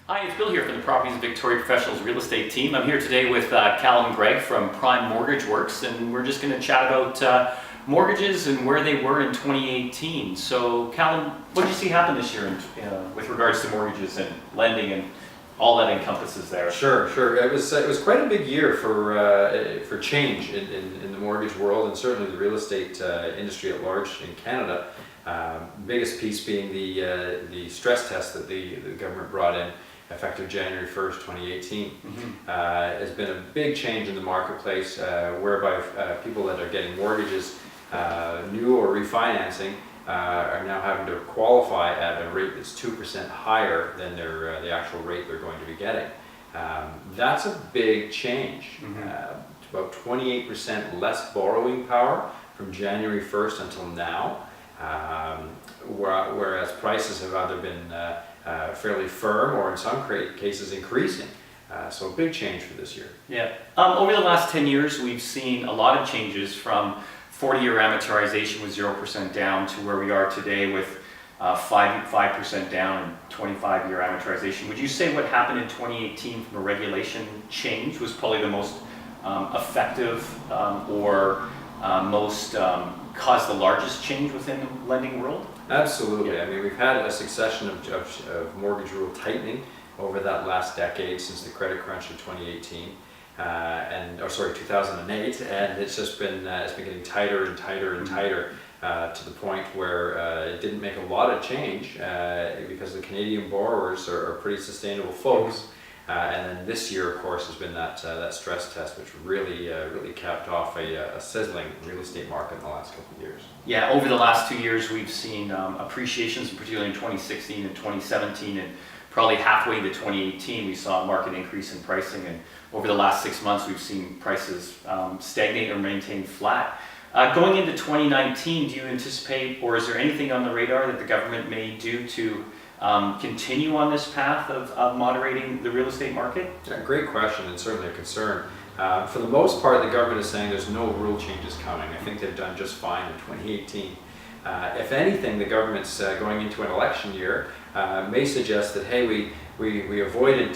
Hi, it's Bill here from the Properties of Victoria Professionals Real Estate team. I'm here today with Callum and Greig from Prime Mortgage Works, and we're just going to chat about mortgages and where they were in 2018. So, Callum, what did you see happen this year with regards to mortgages and lending and all that encompasses there? Sure. It was quite a big year for change in the mortgage world, and certainly the real estate industry at large in Canada. Biggest piece being the stress test that the government brought in effective January 1st, 2018. Has been a big change in the marketplace, whereby people that are getting mortgages, new or refinancing, are now having to qualify at a rate that's 2% higher than the actual rate they're going to be getting. That's a big change. About 28% less borrowing power from January 1st until now, whereas prices have either been fairly firm or in some cases increasing. So a big change for this year. Yeah. Over the last 10 years, we've seen a lot of changes from 40-year amortization with 0% down to where we are today with 5% down and 25-year amortization. Would you say what happened in 2018 from a regulation change was probably the most effective or most caused the largest change within the lending world? Absolutely. I mean, we've had a succession of mortgage rule tightening over that last decade since the credit crunch in 2018. 2008, and it's just been getting tighter and tighter to the point where it didn't make a lot of change because the Canadian borrowers are pretty sustainable folks. And then this year, of course, has been that stress test, which really capped off a sizzling real estate market in the last couple of years. Yeah, over the last 2 years, we've seen appreciations, particularly in 2016 and 2017, and probably halfway to 2018, we saw a market increase in pricing. And over the last 6 months, we've seen prices stagnate or maintain flat. Going into 2019, do you anticipate, or is there anything on the radar that the government may do to continue on this path of moderating the real estate market? Yeah, great question, and certainly a concern. For the most part, the government is saying there's no rule changes coming. I think they've done just fine in 2018. If anything, the government's going into an election year may suggest that, hey, we avoided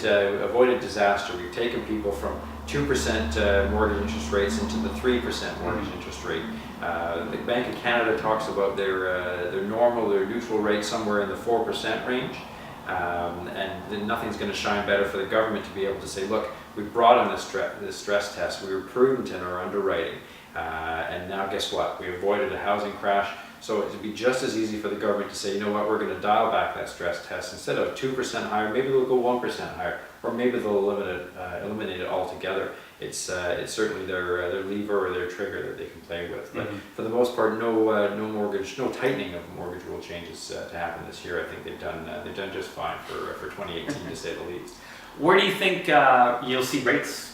disaster. We've taken people from 2% mortgage interest rates into the 3% mortgage interest rate. The Bank of Canada talks about their neutral rate somewhere in the 4% range. And nothing's going to shine better for the government to be able to say, look, we brought in this stress test, we were prudent in our underwriting, and now guess what? We avoided a housing crash. So it'd be just as easy for the government to say, you know what, we're going to dial back that stress test. Instead of 2% higher, maybe they'll go 1% higher, or maybe they'll eliminate it altogether. It's certainly their lever or their trigger that they can play with. But for the most part, no tightening of mortgage rule changes to happen this year. I think they've done just fine for 2018 to say the least. Where do you think you'll see rates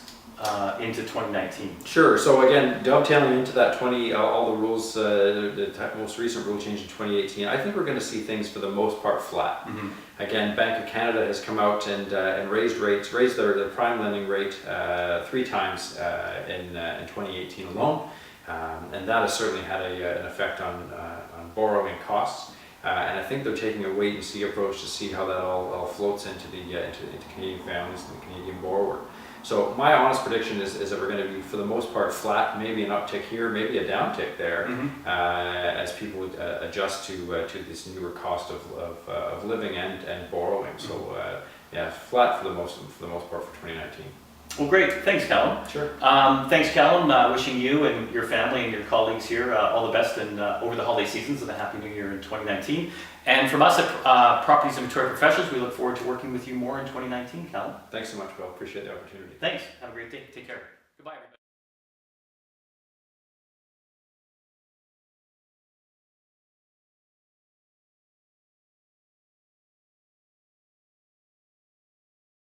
into 2019? Sure. So again, dovetailing into that all the rules, the most recent rule change in 2018, I think we're going to see things for the most part flat. Again, Bank of Canada has come out and raised their prime lending rate 3 times in 2018 alone, and that has certainly had an effect on borrowing costs. And I think they're taking a wait and see approach to see how that all floats into Canadian families and the Canadian borrower. So my honest prediction is that we're going to be, for the most part, flat, maybe an uptick here, maybe a downtick there, as people adjust to this newer cost of living and borrowing. So yeah, flat for the most part for 2019. Well, great. Thanks, Callum. Sure. Thanks, Callum. Wishing you and your family and your colleagues here all the best over the holiday seasons and a happy new year in 2019. And from us at Properties of Victoria Professionals, we look forward to working with you more in 2019, Callum. Thanks so much, Bill. Appreciate the opportunity. Thanks. Have a great day. Take care. Goodbye, everybody.